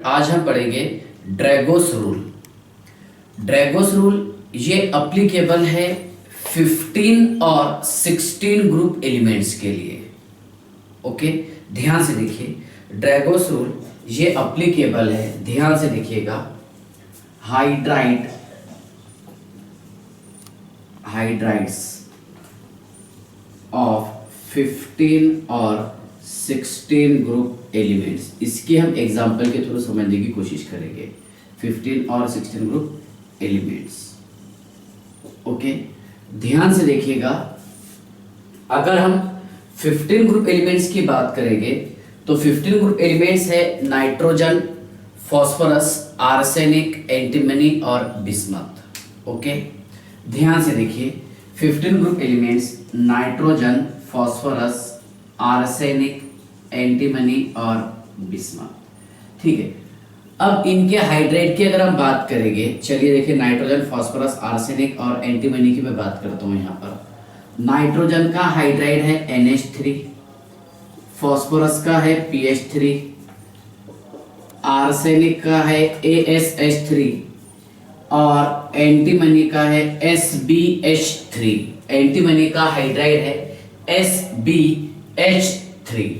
आज हम पढ़ेंगे ड्रैगोस रूल। ड्रैगोस रूल ये अप्लीकेबल है 15 और 16 ग्रुप एलिमेंट्स के लिए। ओके, ध्यान से देखिए। ड्रैगोस रूल ये अप्लीकेबल है, ध्यान से देखिएगा, हाइड्राइड्स ऑफ 15 और 16 ग्रुप एलिमेंट्स। इसकी हम एग्जाम्पल के थ्रू समझने की कोशिश करेंगे। 15 और 16 ग्रुप एलिमेंट्स। ओके, ध्यान से देखिएगा। अगर हम 15 ग्रुप एलिमेंट्स की बात करेंगे तो 15 ग्रुप एलिमेंट्स है नाइट्रोजन, फॉस्फोरस, आर्सेनिक, एंटीमनी और बिस्मथ। ओके, ध्यान से देखिए। 15 group elements nitrogen, phosphorus, arsenic, antimony और बिस्मथ। ठीक है, अब इनके हाइड्राइड की अगर हम बात करेंगे, चलिए देखिए, नाइट्रोजन, फॉस्फोरस, आर्सेनिक और एंटीमनी की मैं बात करता हूं। यहाँ पर नाइट्रोजन का हाइड्राइड है NH3, फॉस्फोरस का है PH3, आर्सेनिक का है ASH3 और एंटीमनी का है SbH3। एंटीमनी का हाइड्राइड है SbH3।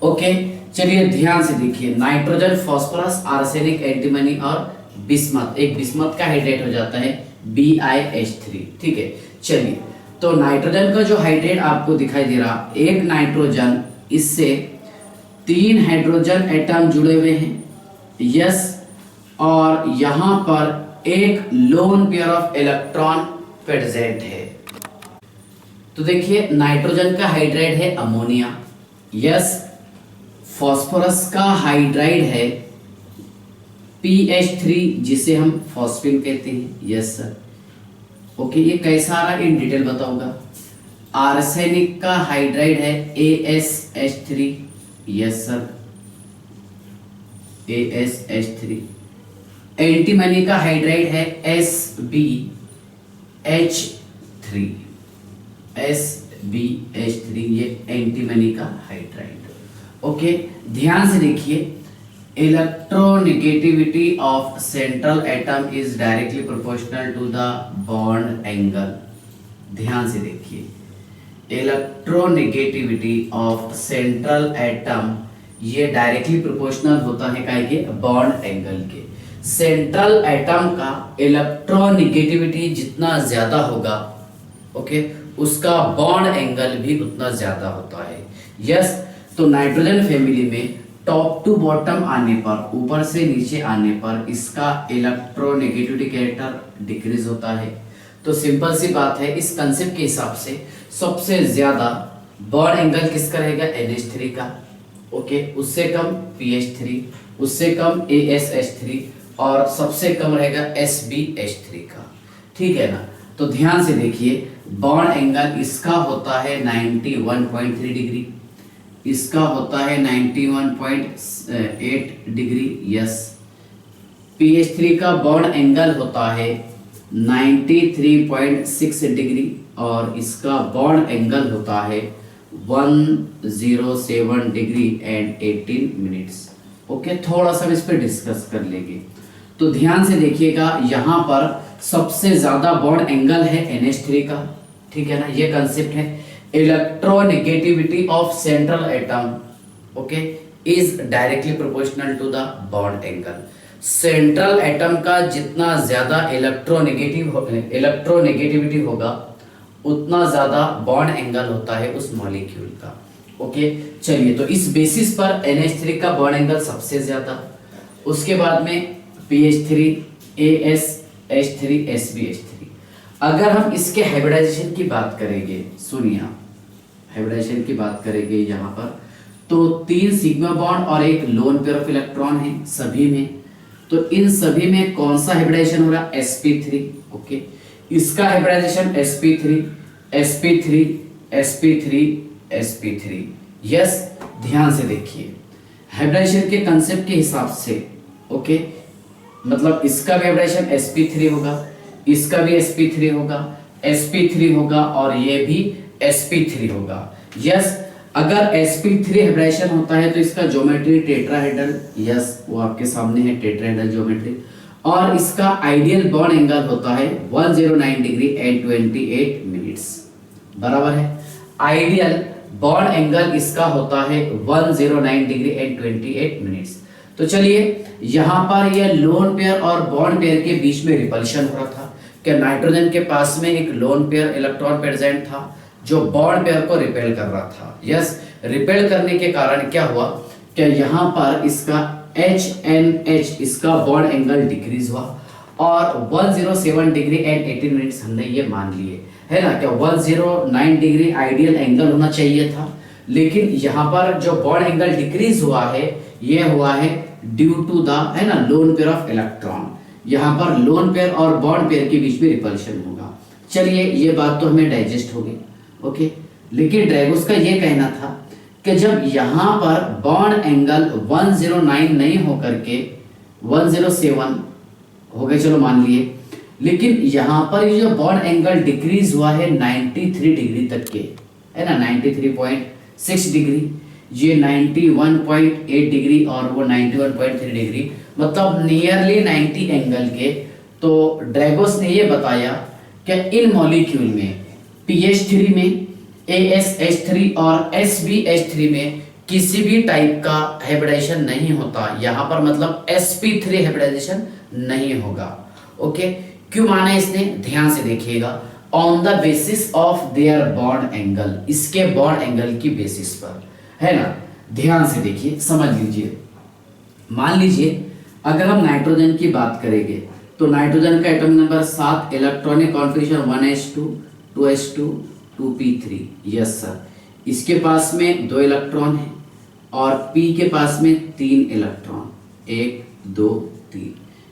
ओके, चलिए ध्यान से देखिए। नाइट्रोजन, फॉस्फोरस, आर्सेनिक, एंटीमनी और बिस्मथ। एक बिस्मथ का हाइड्रेट हो जाता है BiH3। ठीक है, चलिए, तो नाइट्रोजन का जो हाइड्रेट आपको दिखाई दे रहा, एक नाइट्रोजन, इससे 3 हाइड्रोजन एटम जुड़े हुए हैं, यस, और यहां पर एक loan pair of electron present है। तो देखिए, नाइट्रोजन का हाइड्राइड है अमोनिया, यस। फॉस्फोरस का हाइड्राइड है PH3 जिसे हम फॉस्फिन कहते हैं, यस सर। ओके, ये कैसा आ रहा है इन डिटेल बताऊंगा। आर्सेनिक का हाइड्राइड है ASH3, yes sir, ASH3। Antimony का हाइड्राइड है SbH3, ये एंटीमनी का हाइड्राइड। ओके, ध्यान से देखिए। Electronegativity of central atom is directly proportional to the bond angle. ध्यान से देखिए, इलेक्ट्रोनेगेटिविटी ऑफ सेंट्रल एटम ये डायरेक्टली प्रोपोर्शनल होता है काहे के बॉन्ड एंगल के। सेंट्रल एटम का इलेक्ट्रोनेगेटिविटी जितना ज्यादा होगा, ओके, उसका बॉन्ड एंगल भी उतना ज्यादा होता है, यस। तो नाइट्रोजन फैमिली में टॉप टू बॉटम आने पर, ऊपर से नीचे आने पर, इसका इलेक्ट्रोनेगेटिविटी कैरेक्टर डिक्रीज होता है। तो सिंपल सी बात है, इस कंसेप्ट के हिसाब से सबसे ज्यादा बॉन्ड एंगल किसका रहेगा? NH3 का। ओके, उससे कम PH3, उससे कम ASH3 और सबसे कम रहेगा SbH3 का। ठीक है ना? तो ध्यान से देखिए, बॉन्ड एंगल इसका होता है 91.3 डिग्री, इसका होता है 91.8 डिग्री, यस। PH3 का बॉन्ड एंगल होता है 93.6 डिग्री और इसका बॉन्ड एंगल होता है 107 डिग्री एंड 18 मिनट्स। ओके, थोड़ा सा इस पर डिस्कस कर लेंगे। तो ध्यान से देखिएगा, यहाँ पर सबसे ज्यादा बॉन्ड एंगल है NH3 का। ठीक है ना? ये कंसेप्ट है। Electronegativity of central atom, okay, is directly proportional to the bond angle. Central atom का जितना ज्यादा इलेक्ट्रोनेगेटिविटी होगा, उतना ज्यादा बॉन्ड एंगल होता है उस मॉलिक्यूल का। ओके, चलिए, तो इस बेसिस पर NH3 का बॉन्ड एंगल सबसे ज्यादा, उसके बाद में PH3, ASH3, SbH3। अगर हम इसके हाइब्रिडाइजेशन की बात करेंगे, सुनिए, हाइब्रिडाइजेशन की बात करेंगे यहाँ पर, तो 3 सिग्मा बॉन्ड और एक लोन पेयर ऑफ इलेक्ट्रॉन है सभी में। तो इन सभी में कौन सा हाइब्रिडाइजेशन हो रहा है? sp3। ओके, इसका hybridisation sp3, sp3, sp3, sp3, yes. ध्यान से देखिए, हाइब्रिडाइजेशन के कंसेप्ट के हिसाब से, ओके, मतलब इसका भी हाइब्रिडाइजेशन sp3 होगा, इसका भी sp3 होगा, sp3 होगा और ये भी sp3 होगा, यस। अगर sp3 हाइब्रिडाइजेशन होता है तो इसका ज्योमेट्री टेट्राहेड्रल, यस वो आपके सामने है टेट्राहेड्रल ज्योमेट्री, और इसका आइडियल बॉन्ड एंगल होता है 109 डिग्री एंड 28 मिनट्स, बराबर है। आइडियल बॉन्ड एंगल इसका होता है 109 डिग्री एंड 28 मिनट्स। तो चलिए यहाँ पर ये लोन पेयर और बॉन्ड पेयर के बीच में रिपल्शन हो रहा था कि नाइट्रोजन के पास में एक लोन पेयर इलेक्ट्रॉन प्रेजेंट था जो बॉन्ड पेयर को रिपेल कर रहा था। यस, रिपेल करने के कारण क्या हुआ कि यहाँ पर इसका HNH इसका बॉन्ड एंगल डिक्रीज हुआ और 107 डिग्री एंड 18 मिनट्स हमने ये मान लिए, है ना, क्या 109 डिग्री आइडियल एंगल होना चाहिए था, लेकिन यहाँ पर जो बॉन्ड एंगल डिक्रीज हुआ है ये हुआ है ड्यू टू द, है ना, लोन पेयर ऑफ इलेक्ट्रॉन। यहाँ पर लोन पेयर और बॉन्ड पेयर के बीच में रिपल्शन होगा। चलिए ये बात तो हमें डाइजेस्ट हो गई, ओके। लेकिन ड्रैगोस का ये कहना था कि जब यहाँ पर बॉन्ड एंगल 109 नहीं होकर के 107 हो गए, चलो मान लिए, लेकिन यहाँ पर ये जो बॉन्ड एंगल डिक्रीज हुआ है 93 डिग्री तक के, है ना, 93.6 डिग्री, ये 91.8 डिग्री और वो 91.3 डिग्री, मतलब नियरली 90 एंगल के। तो ड्रैगोस ने ये बताया कि इन मॉलिक्यूल में PH3 में ASH3 और SBH3 में किसी भी टाइप का हाइब्रिडाइजेशन नहीं होता, यहाँ पर मतलब sp3 हाइब्रिडाइजेशन नहीं होगा, ओके। क्यों माना इसने, ध्यान से देखिएगा, on the basis of their bond angle, इसके बॉन्ड एंगल की बेसिस पर, है ना। ध्यान से देखिए, समझ लीजिए, मान लीजिए अगर हम नाइट्रोजन की बात करेंगे तो नाइट्रोजन का atomic number 7, electronic configuration 1s2 2s2 2p3, yes sir. इसके पास में 2 इलेक्ट्रॉन है और p के पास में 3 इलेक्ट्रॉन, 1 2 3,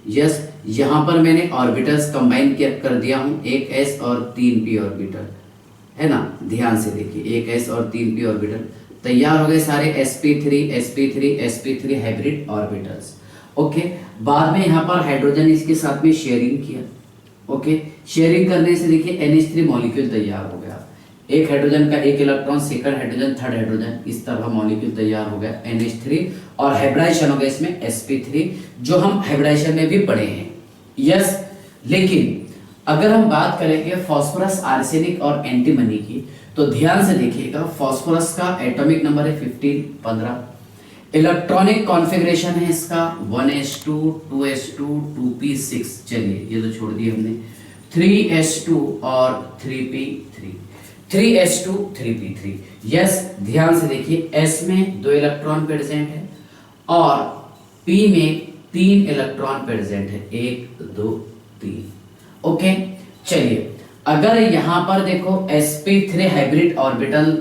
यस। यहाँ पर मैंने ऑर्बिटल्स कंबाइन कर दिया हूँ, एक s और 3p ऑर्बिटल, है ना। ध्यान से देखिए, एक s और 3p ऑर्बिटल तैयार हो गए सारे sp3 sp3 sp3 hybrid orbitals, okay. बाद में यहाँ पर हाइड्रोजन इसके साथ में शेयरिंग किया, ओके। शेयरिंग करने से देखिए NH3 मॉलिक्यूल तैयार हो गया, एक हाइड्रोजन का एक electron, second hydrogen, third hydrogen, इस तरह मॉलिक्यूल तैयार हो गया NH3 और हाइब्रिडाइजेशन हो गया इसमें sp3, जो हम हाइब्रिडाइजेशन में भी पढ़े हैं, यस। लेकिन अगर हम बात करेंगे फास्फोरस, आर्सेनिक और एंटीमनी की, तो ध्यान से देखिएगा, फास्फोरस का एटॉमिक नंबर है 15, इलेक्ट्रॉनिक कॉन्फ़िगरेशन है इसका 1s2 2s2 2p6, चलिए ये तो छोड़ दिए हमने, 3s2 और 3p3, 3s2 3p3, यस। ध्यान से देखिए, s में 2 इलेक्ट्रॉन प्रेजेंट है और p में 3 इलेक्ट्रॉन प्रेजेंट है, 1 2 3, ओके। चलिए अगर यहाँ पर देखो sp3 हाइब्रिड ऑर्बिटल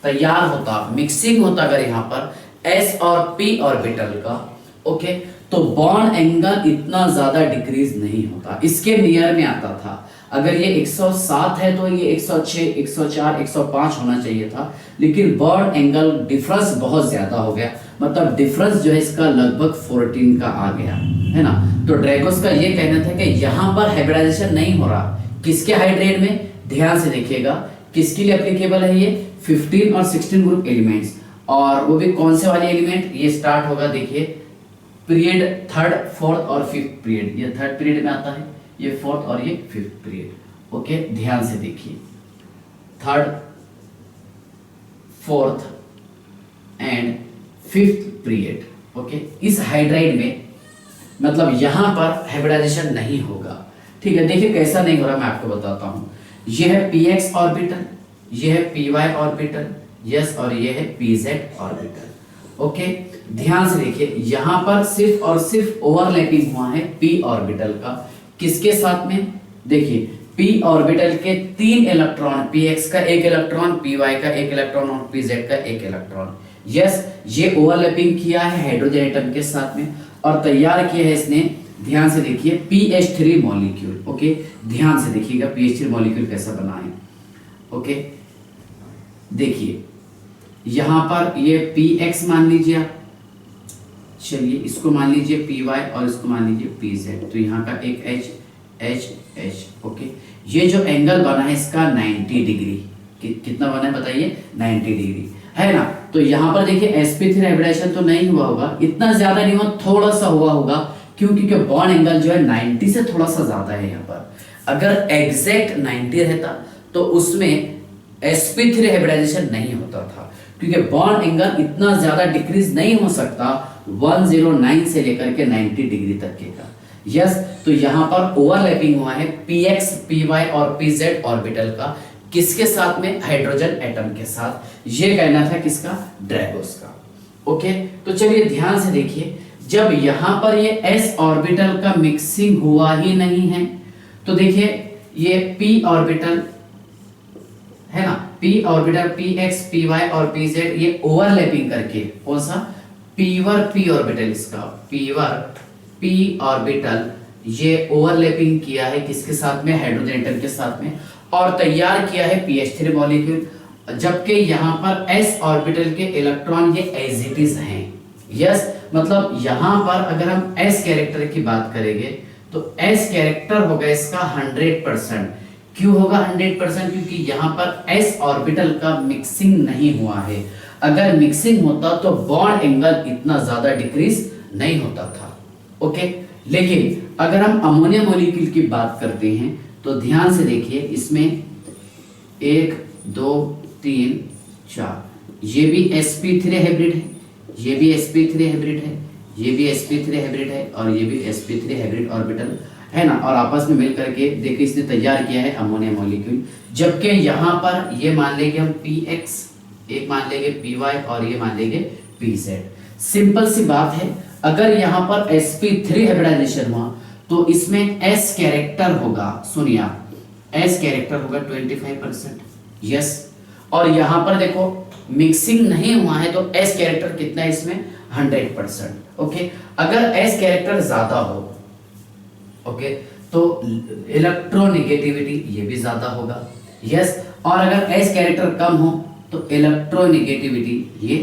तैयार होता, मिक्सिंग होता अगर यहाँ पर s और p ऑर्बिटल का, ओके, तो बॉन्ड एंगल इतना ज्यादा डिक्रीज नहीं होता, इसके नियर में आता था। अगर ये 107 है तो ये 106 104 105 होना चाहिए था, लेकिन बॉन्ड एंगल डिफरेंस बहुत ज्यादा हो गया, मतलब डिफरेंस जो है इसका लगभग 14 का आ गया, है ना। तो ड्रैगोस का ये कहना था कि यहाँ पर हाइब्रिडाइजेशन नहीं हो रहा, किसके हाइड्रेट में, ध्यान से देखिएगा, किसके लिए एप्लीकेबल है ये, 15 और 16 ग्रुप एलिमेंट्स, और वो भी कौन से वाले एलिमेंट, ये स्टार्ट होगा देखिए पीरियड 3rd 4th और 5th पीरियड, ये 3rd पीरियड में आता है, ये 4th और ये 5th पीरियड, ओके। ध्यान से देखिए 3rd 4th and 5th period, okay. इस हाइड्राइड में मतलब यहाँ पर हाइब्रिडाइजेशन नहीं होगा, ठीक है। देखिए कैसा नहीं हो रहा, मैं आपको बताता हूँ। ये है px ऑर्बिटल, ये है py ऑर्बिटल, यस, और ये है pz ऑर्बिटल, ओके। ध्यान से देखिए, यहाँ पर सिर्फ और सिर्फ ओवरलैपिंग हुआ है p ऑर्बिटल का, किसके साथ में, देखिए p ऑर्बिटल के 3 इलेक्ट्रॉन, px का 1 इलेक्ट्रॉन, py का 1 इलेक्ट्रॉन और pz का 1 इलेक्ट्रॉन, यस। ये ओवरलैपिंग किया है हाइड्रोजन एटम के साथ में और तैयार किया है इसने, ध्यान से देखिए, PH3 मॉलिक्यूल, ओके। ध्यान से देखिएगा PH3 मॉलिक्यूल कैसा बना है, ओके। देखिए यहाँ पर ये px मान लीजिए आप, चलिए इसको मान लीजिए py और इसको मान लीजिए pz, तो यहाँ का एक h, ओके। ये जो एंगल बना है इसका 90 डिग्री, कितना बना है बताइए, 90 डिग्री। है ना। तो यहाँ पर देखिए sp3 हाइब्रिडाइजेशन तो नहीं हुआ होगा, इतना ज्यादा नहीं हुआ, थोड़ा सा हुआ होगा, क्योंकि बॉन्ड एंगल जो है 90 से थोड़ा सा ज्यादा है यहाँ पर। अगर एग्जैक्ट 90 रहता तो उसमें sp3 हाइब्रिडाइजेशन नहीं होता था, क्योंकि बॉन्ड एंगल इतना ज्यादा डिक्रीज नहीं हो सकता 109 से लेकर के 90 डिग्री तक के का। यस, तो यहाँ पर ओवरलैपिंग हुआ है px, py और pz ऑर्बिटल का, किसके साथ में? हाइड्रोजन एटम के साथ। ये कहना था किसका? ड्रैगोस का। ओके, तो चलिए ध्यान से देखिए, जब यहां पर ये s ऑर्बिटल का मिक्सिंग हुआ ही नहीं है, तो देखिए ये p ऑर्बिटल है ना, p ऑर्बिटल px, py और pz ये ओवरलैपिंग करके, कौन सा? पीवर p ऑर्बिटल, इसका पीवर p ऑर्बिटल ये ओवरलैपिंग किया है किसके साथ में? हाइड्रोजन एटम के साथ में, और तैयार किया है pH3 मॉलिक्यूल। जबकि यहाँ पर s ऑर्बिटल के इलेक्ट्रॉन ये एज इट इज हैं। यस, मतलब यहाँ पर अगर हम s कैरेक्टर की बात करेंगे तो s कैरेक्टर होगा इसका 100%। क्यों होगा 100%? क्योंकि यहाँ पर s ऑर्बिटल का मिक्सिंग नहीं हुआ है। अगर मिक्सिंग होता तो बॉन्ड एंगल इतना ज्यादा डिक्रीज नहीं होता था। ओके, लेकिन अगर हम अमोनिया मॉलिक्यूल की बात करते हैं तो ध्यान से देखिए, इसमें 1 2 3 4, ये भी sp3 हाइब्रिड है, ये भी sp3 हाइब्रिड है, ये भी sp3 हाइब्रिड है, और ये भी sp3 हाइब्रिड ऑर्बिटल है ना, और आपस में मिल करके देखिए इसने तैयार किया है अमोनिया मॉलिक्यूल। जबकि यहाँ पर ये मान लेंगे हम px, एक मान लेंगे py और ये मान लेंगे pz। सिंपल सी बात है, अगर यहाँ पर sp3 हाइब्रिडाइजेशन हुआ तो इसमें s कैरेक्टर होगा, सुनिए आप, s कैरेक्टर होगा 25%। यस, और यहाँ पर देखो मिक्सिंग नहीं हुआ है तो s कैरेक्टर कितना है इसमें? 100%। ओके, अगर s कैरेक्टर ज्यादा हो, ओके, तो इलेक्ट्रोनेगेटिविटी ये भी ज्यादा होगा। यस, और अगर s कैरेक्टर कम हो तो इलेक्ट्रोनेगेटिविटी ये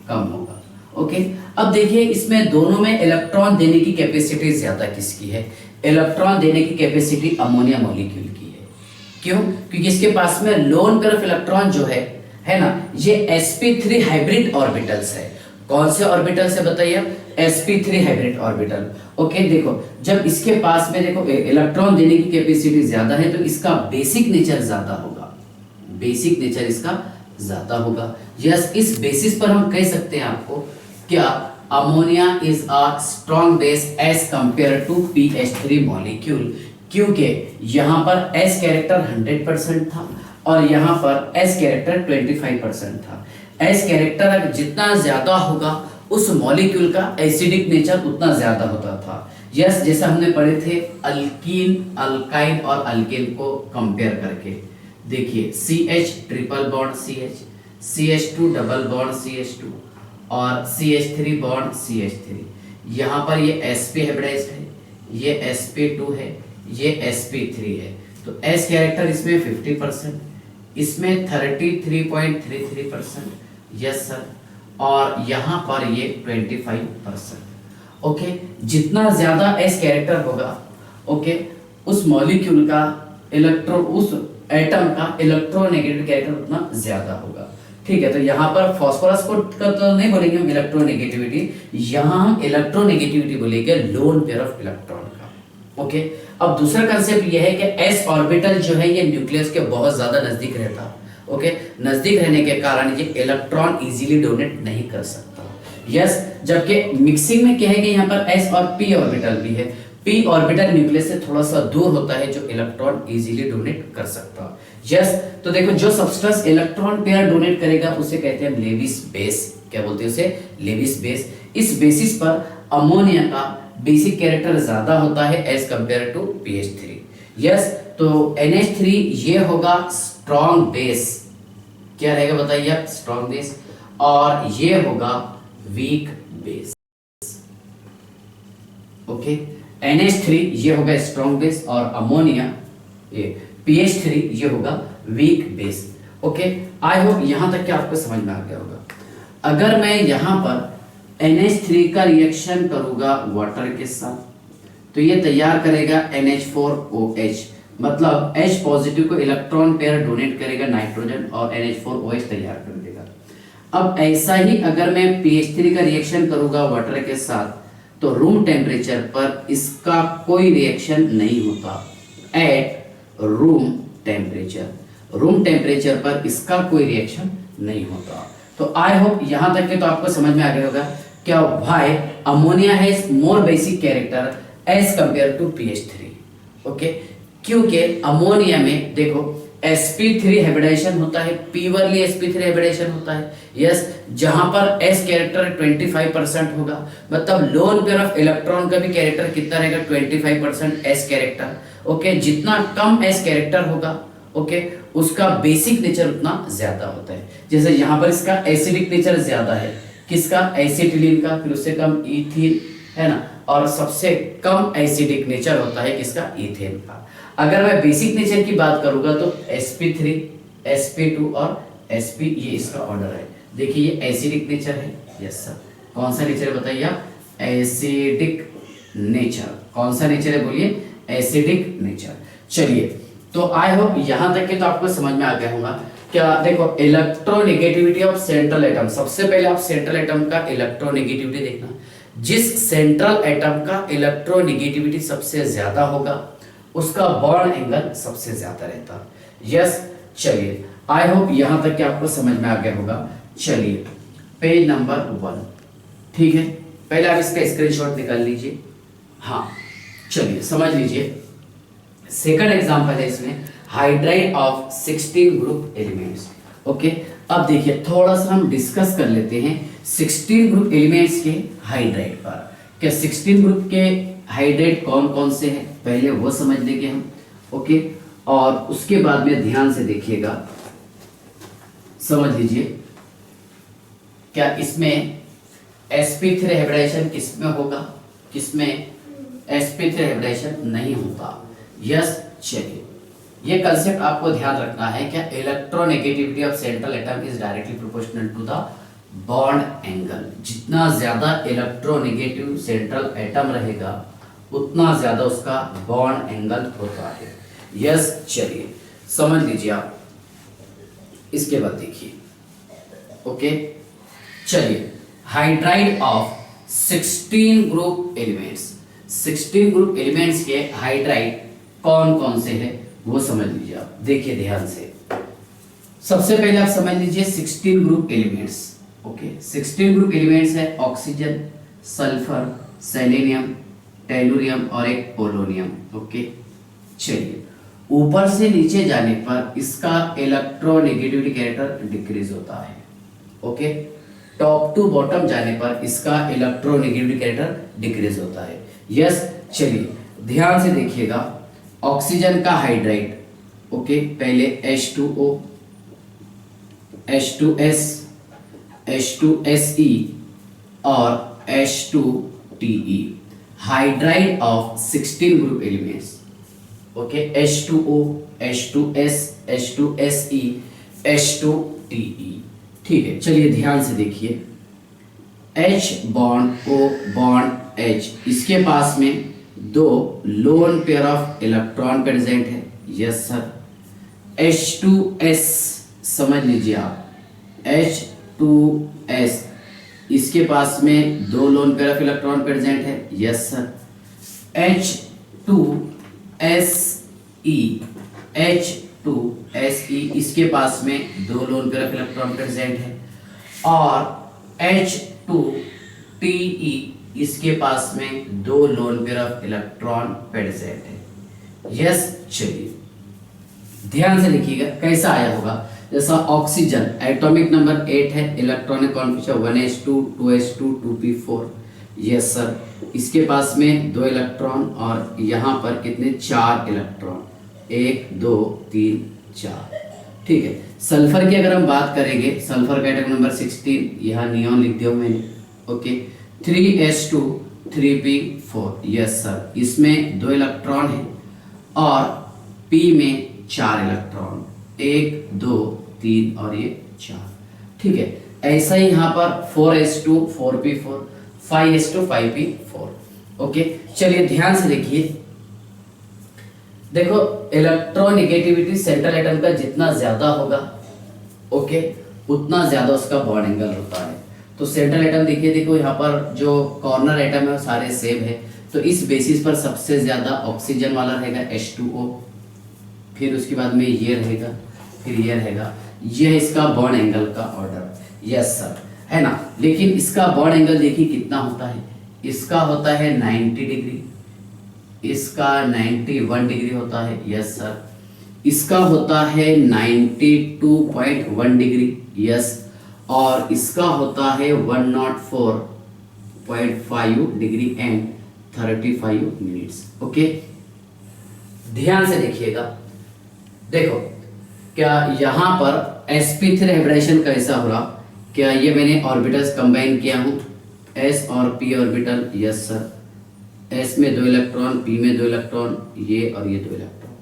कम होगा। ओके, अब देखिए इसमें दोनों में इलेक्ट्रॉन देने की कैपेसिटी ज्यादा किसकी है? इलेक्ट्रॉन देने की कैपेसिटी अमोनिया मॉलिक्यूल की है। क्यों? क्योंकि इसके पास में लोन पेयर ऑफ इलेक्ट्रॉन जो है ना, ये sp3 हाइब्रिड ऑर्बिटल्स है। कौन से ऑर्बिटल से बताइए? sp3 hybrid orbital. ओके, देखो जब इसके पास में देखो इलेक्ट्रॉन देने की कैपेसिटी ज्यादा है तो इसका बेसिक नेचर ज्यादा होगा, बेसिक नेचर इसका ज्यादा होगा। यस, इस बेसिस पर हम कह सकते हैं आपको क्या? Ammonia is a strong base as compare to pH3 molecule, क्योंकि यहाँ पर s कैरेक्टर 100% था और यहाँ पर s कैरेक्टर 25% था। s कैरेक्टर अगर जितना ज्यादा होगा उस मॉलिक्यूल का एसिडिक नेचर उतना ज्यादा होता था। यस, जैसा हमने पढ़े थे अल्कीन, अल्काइन और अल्केन को कंपेयर करके। देखिए CH triple bond CH, CH2 double bond CH2 और CH3 बॉन्ड CH3। यहाँ पर ये sp हाइब्रिडाइज्ड है, ये sp2 है, ये sp3 है। तो s कैरेक्टर इसमें 50%, इसमें 33.33%। यस सर, और यहाँ पर ये 25%। ओके, जितना ज्यादा s कैरेक्टर होगा, ओके, उस मॉलिक्यूल का उस एटम का इलेक्ट्रोनेगेटिव कैरेक्टर उतना ज्यादा होगा। ठीक है, तो यहाँ पर फास्फोरस को तो नहीं बोलेंगे हम इलेक्ट्रोनेगेटिविटी, यहाँ हम इलेक्ट्रोनेगेटिविटी बोलेंगे लोन पेयर ऑफ इलेक्ट्रॉन का। ओके, अब दूसरा कंसेप्ट यह है कि s ऑर्बिटल जो है ये न्यूक्लियस के बहुत ज्यादा नजदीक रहता। ओके, नजदीक रहने के कारण ये इलेक्ट्रॉन इजीली डोनेट नहीं कर सकता। यस, जबकि मिक्सिंग में क्या है कि यहाँ पर s और p ऑर्बिटल भी है। p ऑर्बिटल न्यूक्लियस से थोड़ा सा दूर होता है जो इलेक्ट्रॉन इजीली डोनेट कर सकता है। यस, तो देखो जो सब्सटेंस इलेक्ट्रॉन पेयर डोनेट करेगा उसे कहते हैं लेविस बेस। क्या बोलते हैं उसे? Lewis base. इस बेसिस पर अमोनिया का बेसिक कैरेक्टर ज्यादा होता है as compare to pH3। Yes, तो NH3 ये होगा स्ट्रॉन्ग बेस। क्या रहेगा बताइए आप? Strong base. और ये होगा वीक बेस। ओके, NH3 ये होगा स्ट्रॉन्ग बेस और अमोनिया ये pH3 ये होगा weak base. Okay, I hope यहां तक क्या आपको समझ में आ गया होगा। अगर मैं यहां पर NH3 का रिएक्शन करूंगा वाटर के साथ तो ये तैयार करेगा NH4OH, मतलब H पॉजिटिव को इलेक्ट्रॉन पेयर डोनेट करेगा नाइट्रोजन और NH4OH तैयार कर देगा। अब ऐसा ही अगर मैं pH3 का रिएक्शन करूंगा वाटर के साथ, तो रूम टेम्परेचर पर इसका कोई रिएक्शन नहीं होता। एट रूम टेम्परेचर पर इसका कोई रिएक्शन नहीं होता। तो आई होप यहां तक के तो आपको समझ में आ गया होगा क्या why ammonia has more basic character as compare to pH3। Okay, क्योंकि अमोनिया में देखो sp3 हाइब्रिडाइजेशन होता है, प्योरली sp3 हाइब्रिडाइजेशन होता है। यस, जहां पर s कैरेक्टर 25% होगा, मतलब लोन पेयर ऑफ इलेक्ट्रॉन का भी कैरेक्टर कितना रहेगा 25% s कैरेक्टर। ओके, जितना कम s कैरेक्टर होगा ओके उसका बेसिक नेचर उतना ज्यादा होता है। जैसे यहाँ पर इसका एसिडिक नेचर ज्यादा है, किसका, एसिटिलीन का, फिर उससे कम इथीन है ना, और सबसे कम एसिडिक नेचर होता है किसका, इथेन का। अगर मैं बेसिक नेचर की बात करूंगा तो sp3, sp2 और sp, ये इसका ऑर्डर है। देखिए ये एसिडिक नेचर है। यस सर, कौन सा नेचर है बताइए आप, एसिडिक नेचर। कौन सा नेचर है बोलिए, एसिडिक नेचर। चलिए, तो आई होप यहां तक के तो आपको समझ में आ गया होगा क्या। देखो इलेक्ट्रोनेगेटिविटी ऑफ सेंट्रल एटम, सबसे पहले आप सेंट्रल एटम का इलेक्ट्रोनेगेटिविटी देखना। जिस सेंट्रल एटम का इलेक्ट्रोनेगेटिविटी सबसे ज्यादा होगा उसका बॉन्ड एंगल सबसे ज्यादा रहता। यस, चलिए आई होप यहां तक के आपको समझ में आ गया होगा। चलिए पेज नंबर 1, ठीक है, पहले आप इसका स्क्रीनशॉट निकाल लीजिए। हाँ चलिए समझ लीजिए, सेकंड एग्जांपल है इसमें hydride of 16 group elements. Okay, अब देखिए थोड़ा सा हम डिस्कस कर लेते हैं 16 ग्रुप एलिमेंट्स के हाइड्राइड पर। क्या 16 ग्रुप के हाइड्राइड कौन कौन से हैं, पहले वो समझ लेंगे हम। ओके, और उसके बाद में ध्यान से देखिएगा, समझ लीजिए क्या इसमें sp3 हाइब्रिडाइजेशन किसमें होगा, किसमें sp3 हाइब्रिडाइजेशन नहीं होता। यस, चलिए ये कंसेप्ट आपको ध्यान रखना है क्या, electronegativity of central atom is directly proportional to the bond angle. जितना ज्यादा इलेक्ट्रोनेगेटिव सेंट्रल एटम रहेगा उतना ज्यादा उसका बॉन्ड एंगल होता है। यस, चलिए समझ लीजिए आप। इसके बाद देखिए, ओके चलिए, hydride of 16 group elements, 16 group elements के हाइड्राइड कौन कौन से हैं वो समझ लीजिए आप। देखिए ध्यान से, सबसे पहले आप समझ लीजिए 16 group elements. Okay, 16 group elements है ऑक्सीजन, सल्फर, सेलेनियम, टेलुरियम और एक पोलोनियम। ओके, चलिए ऊपर से नीचे जाने पर इसका इलेक्ट्रोनेगेटिविटी कैरेक्टर डिक्रीज होता है। ओके, टॉप टू बॉटम जाने पर इसका इलेक्ट्रोनेगेटिविटी कैरेक्टर डिक्रीज होता है। यस, चलिए ध्यान से देखिएगा, ऑक्सीजन का हाइड्राइड, ओके पहले H2O, H2S, H2SE और H2TE, hydride of 16 group elements. Okay, H2O, H2S, H2SE, H2TE। ठीक है, चलिए ध्यान से देखिए, H bond O bond H, इसके पास में दो loan pair of electron present है। यस सर, H2S समझ लीजिए आप, H2S इसके पास में दो loan pair of electron present है। यस सर, H2SE इसके पास में दो loan pair of electron present है, और H2TE इसके पास में दो loan pair of electron present है। यस, चलिए ध्यान से लिखिएगा कैसा आया होगा। जैसा ऑक्सीजन एटॉमिक नंबर 8 है, electronic configuration 1s2 2s2 2p4। Yes sir, इसके पास में दो इलेक्ट्रॉन और यहाँ पर कितने, 4 इलेक्ट्रॉन, 1 2 3 4। ठीक है, सल्फर की अगर हम बात करेंगे, सल्फर का एटॉमिक नंबर 16, यहाँ नियॉन लिख दिया मैंने। Okay, 3s2 3p4। Yes sir, इसमें दो इलेक्ट्रॉन है और p में 4 इलेक्ट्रॉन, 1 2 3 और ये 4। ठीक है, ऐसा ही यहाँ पर 4s2 4p4, 5s2 5p4। Okay, चलिए ध्यान से देखिए, देखो इलेक्ट्रोनेगेटिविटी सेंट्रल एटम का जितना ज्यादा होगा ओके उतना ज़्यादा उसका बॉन्ड एंगल होता है। तो सेंट्रल एटम देखिए, देखो यहाँ पर जो कॉर्नर एटम है वो सारे सेम है, तो इस बेसिस पर सबसे ज़्यादा ऑक्सीजन वाला रहेगा H2O, फिर उसके बाद में ये रहेगा, फिर ये रहेगा। यह इसका बॉन्ड एंगल का ऑर्डर, यस सर, है ना। लेकिन इसका बॉन्ड एंगल देखिए कितना होता है, इसका होता है 90 डिग्री, इसका 91 डिग्री होता है, यस सर। इसका होता है 92.1 डिग्री, यस। और इसका होता है 104.5 डिग्री एंड 35 मिनट्स। ओके, ध्यान से देखिएगा। देखो क्या यहाँ पर sp3 हाइब्रिडेशन कैसा हो रहा, क्या ये मैंने ऑर्बिटल्स कंबाइन किया हूँ, s और p orbital, yes sir. s में 2 इलेक्ट्रॉन, p में 2 इलेक्ट्रॉन, ये और ये 2 इलेक्ट्रॉन,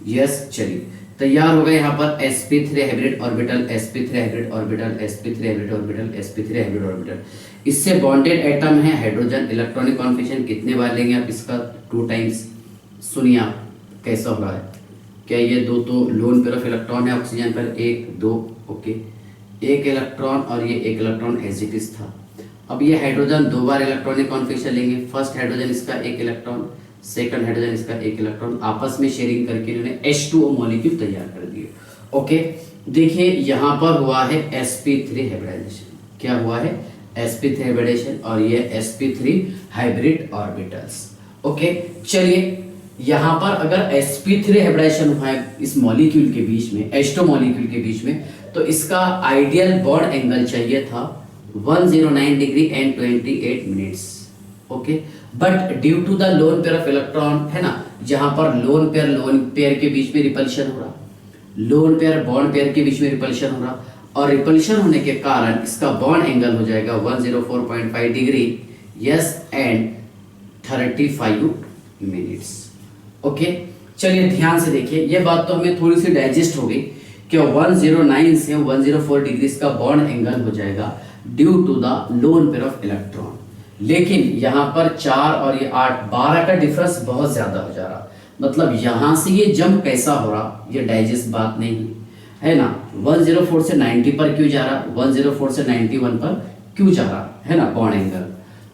यस। चलिए तैयार हो गए यहाँ पर sp3 hybrid orbital, sp3 hybrid orbital, sp3 hybrid orbital, sp3 hybrid orbital. इससे बॉन्डेड एटम है हाइड्रोजन। इलेक्ट्रॉनिक कॉन्फिगरेशन कितने बार लेंगे आप इसका, 2 टाइम्स। सुनिए आप कैसा हो रहा है, क्या ये 2 तो लोन पेयर ऑफ इलेक्ट्रॉन है ऑक्सीजन पर, 1 2, ओके। 1 इलेक्ट्रॉन और ये 1 इलेक्ट्रॉन एज इट इज था। अब ये हाइड्रोजन 2 बार इलेक्ट्रॉनिक कॉन्फिगरेशन लेंगे। फर्स्ट हाइड्रोजन इसका 1 इलेक्ट्रॉन, सेकंड हाइड्रोजन इसका 1 इलेक्ट्रॉन, आपस में शेयरिंग करके इन्होंने H2O मॉलिक्यूल तैयार कर दिए। ओके, देखिए यहाँ पर हुआ है sp3 हाइब्रिडाइजेशन। क्या हुआ है, sp3 हाइब्रिडेशन, और ये sp3 हाइब्रिड ऑर्बिटल्स। ओके, चलिए यहाँ पर अगर sp3 हाइब्रिडेशन हुआ है इस मॉलिक्यूल के बीच में, H2O मॉलिक्यूल के बीच में, तो इसका आइडियल बॉन्ड एंगल चाहिए था 109 degree and 28 minutes. Okay, but due to the lone pair of electron, है ना, जहां पर लोन पेयर के बीच में रिपल्शन हो रहा, लोन पेयर बॉन्ड पेयर के बीच में रिपल्शन हो रहा, और रिपल्शन होने के कारण इसका बॉन्ड एंगल हो जाएगा 104.5 degree, yes, and 35 minutes. Okay, चलिए ध्यान से देखिए, ये बात तो हमें थोड़ी सी डाइजेस्ट हो गई कि 109 से 104 डिग्री का बॉन्ड एंगल हो जाएगा due to the lone pair of electron. लेकिन यहाँ पर 4 और ये 8 12 का डिफरेंस बहुत ज्यादा हो जा रहा, मतलब यहाँ से ये जंप कैसा हो रहा, ये डाइजेस्ट बात नहीं है ना। 104 से 90 पर क्यों जा रहा, 104 से 91 पर क्यों जा रहा है ना बॉन्ड एंगल।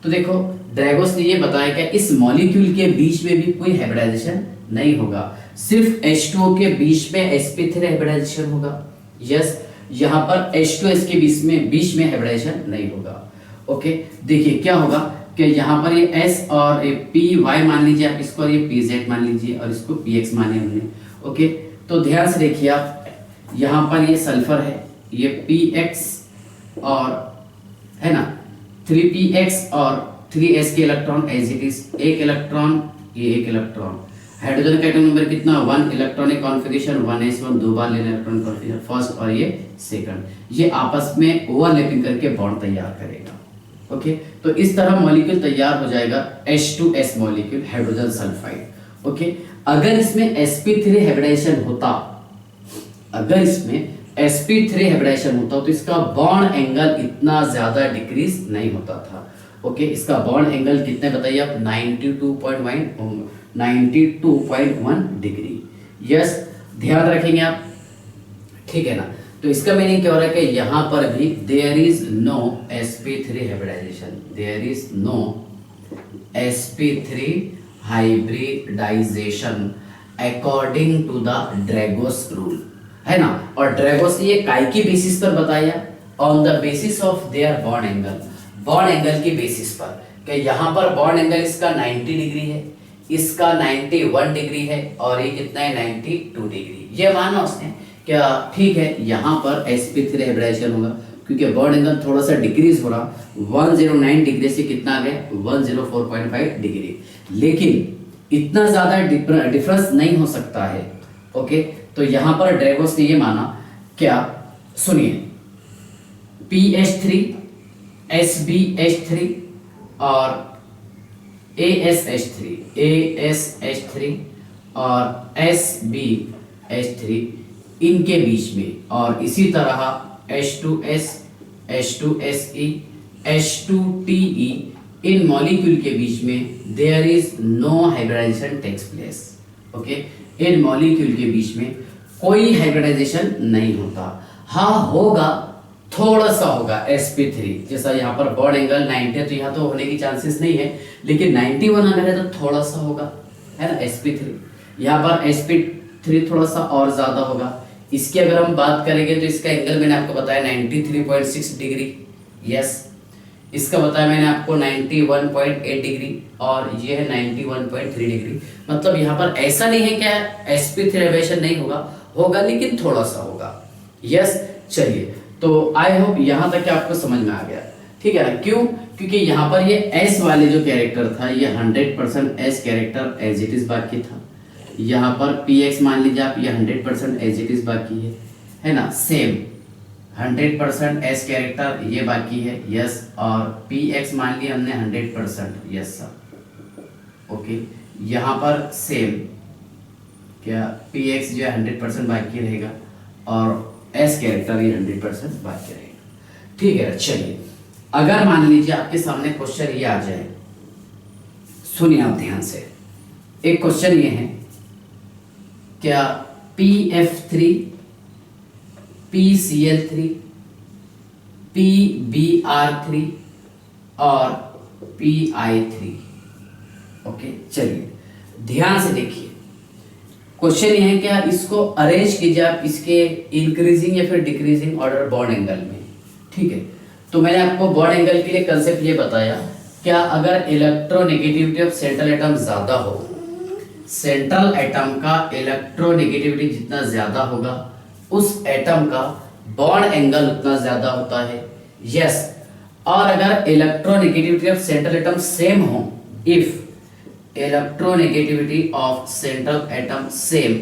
तो देखो ड्रैगोस ने ये बताया कि इस मॉलिक्यूल के बीच में भी कोई हाइब्रिडाइजेशन नहीं होगा, सिर्फ H2O के बीच में sp3 हाइब्रिडाइजेशन होगा, यस। यहाँ पर H2S के बीच में हाइब्रिडाइजेशन नहीं होगा। ओके, देखिए क्या होगा कि यहाँ पर ये S और py मान लीजिए आप इसको, और ये pz मान लीजिए, और इसको px माने हमने। ओके, तो ध्यान से देखिए आप, यहाँ पर ये सल्फर है, ये px और है ना 3px और 3s के electron as it is, 1 electron, ये 1 इलेक्ट्रॉन। हाइड्रोजन का एटम नंबर कितना, 1, इलेक्ट्रॉनिक कॉन्फ़िगरेशन 1s1, 2 बार लेना इलेक्ट्रॉनिक कॉन्फ़िगरेशन, फर्स्ट और ये सेकंड, ये आपस में ओवरलैपिंग करके बॉन्ड तैयार करेगा। ओके, तो इस तरह मॉलिक्यूल तैयार हो जाएगा H2S molecule, hydrogen sulphide. Okay, अगर इसमें sp3 हाइब्रिडाइजेशन होता, अगर इसमें sp3 हाइब्रिडाइजेशन होता तो इसका बॉन्ड एंगल इतना ज्यादा डिक्रीज नहीं होता था। ओके, इसका बॉन्ड एंगल कितने बताइए आप, 92.1 डिग्री, यस, ध्यान रखेंगे आप, ठीक है ना। तो इसका मीनिंग क्या हो रहा है कि यहाँ पर भी there is no sp3 hybridisation, there is no sp3 hybridisation according to the Drago's rule, है ना। और ड्रैगोस ने ये काय की बेसिस पर बताया, on the basis of their bond angle, bond angle की बेसिस पर, कि यहाँ पर बॉन्ड एंगल इसका 90 डिग्री है, इसका 91 डिग्री है, और ये कितना है 92 डिग्री, ये माना उसने, क्या ठीक है, यहाँ पर sp3 हाइब्रिडाइजेशन होगा क्योंकि बॉन्ड एंगल थोड़ा सा डिक्रीज हो रहा, 109 डिग्री से कितना आ गया 104.5 डिग्री, लेकिन इतना ज्यादा डिफरेंस नहीं हो सकता है। ओके, तो यहाँ पर ड्रैगोस ने ये माना, क्या सुनिए, PH3 SbH3 और ASH3 और SbH3 इनके बीच में, और इसी तरह H2S H2Se H2Te इन मॉलिक्यूल के बीच में there is no hybridisation takes place. Okay, इन मॉलिक्यूल के बीच में कोई हाइब्रिडाइजेशन नहीं होता। हाँ होगा, थोड़ा सा होगा sp3, जैसा यहाँ पर बॉन्ड एंगल 90 है तो यहाँ तो होने की चांसेस नहीं है, लेकिन 91 अगर है तो थोड़ा सा होगा, है ना sp3। यहाँ पर sp3 थोड़ा सा और ज्यादा होगा। इसकी अगर हम बात करेंगे तो इसका एंगल मैंने आपको बताया 93.6 डिग्री, यस। इसका बताया मैंने आपको 91.8 डिग्री और ये है 91.3 डिग्री। मतलब यहाँ पर ऐसा नहीं है क्या sp3 एलिवेशन नहीं होगा, होगा लेकिन थोड़ा सा होगा, यस। चलिए, तो आई होप यहाँ तक आपको समझ में आ गया, ठीक है ना। क्यों? क्योंकि यहाँ पर ये s वाले जो कैरेक्टर था ये 100% s character as it is बाकी था। यहाँ पर px मान लीजिए आप, ये 100% एज इट इज बाकी है ना, सेम 100% s कैरेक्टर ये बाकी है, यस। और px मान लिया हमने 100%, यस सर, ओके। यहाँ पर सेम क्या px जो है 100% बाकी रहेगा और s कैरेक्टर ये 100% बाकी रहेगा, ठीक है। चलिए, अगर मान लीजिए आपके सामने क्वेश्चन ये आ जाए, सुनिए आप ध्यान से। एक क्वेश्चन ये है, क्या pf3, pcl3, pbr3 और pi3, ओके। चलिए ध्यान से देखिए, क्वेश्चन ये है क्या इसको अरेंज कीजिए आप इसके इंक्रीजिंग या फिर डिक्रीजिंग ऑर्डर बॉन्ड एंगल में, ठीक है। तो मैंने आपको बॉन्ड एंगल के लिए कंसेप्ट ये बताया, क्या अगर इलेक्ट्रोनेगेटिविटी ऑफ सेंट्रल एटम ज्यादा हो, सेंट्रल एटम का इलेक्ट्रोनेगेटिविटी जितना ज्यादा होगा उस एटम का बॉन्ड एंगल उतना ज्यादा होता है, यस। और अगर electronegativity of central atom same हो, if electronegativity of central atom same,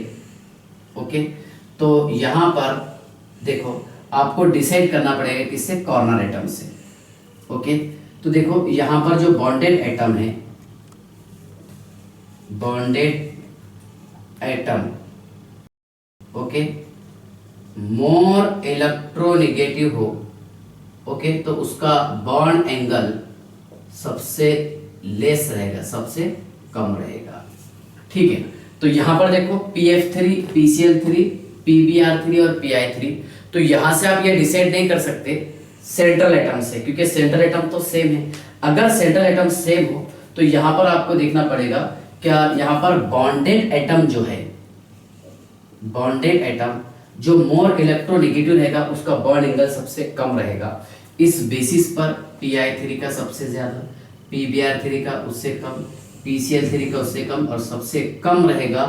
okay, तो यहां पर देखो आपको डिसाइड करना पड़ेगा किससे, कॉर्नर एटम से, ओके। तो देखो यहां पर जो बॉन्डेड एटम है, bonded atom, okay, more electronegative हो, ओके, तो उसका बॉन्ड एंगल सबसे लेस रहेगा, सबसे कम रहेगा, ठीक है। तो यहां पर देखो pf3, pcl3, pbr3 और pi3, तो यहां से आप ये डिसाइड नहीं कर सकते सेंट्रल एटम से, क्योंकि सेंट्रल एटम तो सेम है। अगर सेंट्रल एटम सेम हो तो यहां पर आपको देखना पड़ेगा क्या यहां पर बॉन्डेड एटम जो है, बॉन्डेड एटम जो मोर इलेक्ट्रोनेगेटिव रहेगा उसका बॉन्ड एंगल सबसे कम रहेगा। इस बेसिस पर pi3 का सबसे ज्यादा, pbr3 का उससे कम, pcl3 का उससे कम और सबसे कम रहेगा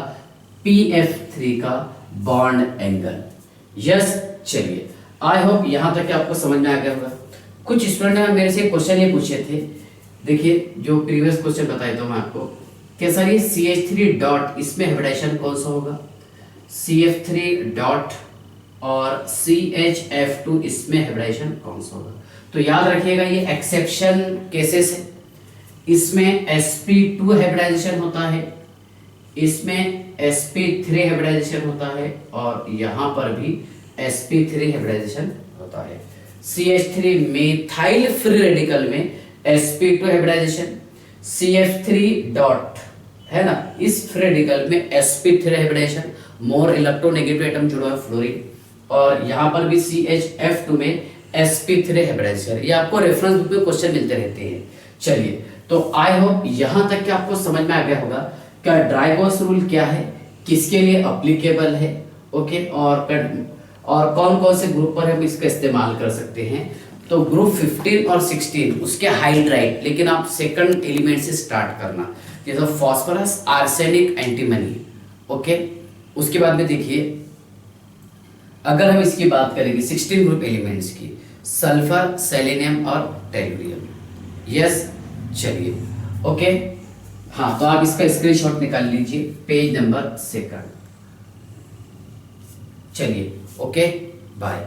pf3 का बॉन्ड एंगल, यस। चलिए, आई होप यहां तक आपको समझ में आ गया होगा। कुछ स्टूडेंट ने मेरे से क्वेश्चन ये पूछे थे, देखिए जो प्रीवियस क्वेश्चन बताया था मैं आपको, क्या सर ये CH3 डॉट इसमें हाइब्रिडाइजेशन कौन सा होगा, CF3 डॉट और CHF2 इसमें हाइब्रिडाइजेशन कौन सा होगा। तो याद रखिएगा ये एक्सेप्शन केसेस है, इसमें sp2 हाइब्रिडाइजेशन होता है, इसमें sp3 हाइब्रिडाइजेशन होता है और यहां पर भी sp3 हाइब्रिडाइजेशन होता है। CH3 मेथाइल फ्री रेडिकल में sp2 हाइब्रिडाइजेशन, CF3 डॉट है ना, इस फ्री रेडिकल में sp3 hybridisation, more electronegative atom जुड़ा है फ्लोरीन, और यहां पर भी CHF2 में sp3 हाइब्रिडाइजेशन। ये आपको रेफरेंस बुक में क्वेश्चन मिलते रहते हैं। चलिए, तो आई होप यहां तक कि आपको समझ में आ गया होगा क्या ड्राइगोस रूल क्या है, किसके लिए अप्लीकेबल है, ओके, और कौन कौन से ग्रुप पर हम इसका इस्तेमाल कर सकते हैं। तो ग्रुप 15 और 16 उसके हाइड्राइड, लेकिन आप सेकंड एलिमेंट से स्टार्ट करना, जैसे फॉस्फोरस, आर्सेनिक, एंटीमनी, ओके। उसके बाद में देखिए अगर हम इसकी बात करेंगे 16 ग्रुप एलिमेंट्स की, सल्फर, सेलेनियम और टेलुरियम, यस। चलिए, ओके, हाँ, तो आप इसका स्क्रीनशॉट निकाल लीजिए, पेज नंबर 2। चलिए, ओके, बाय।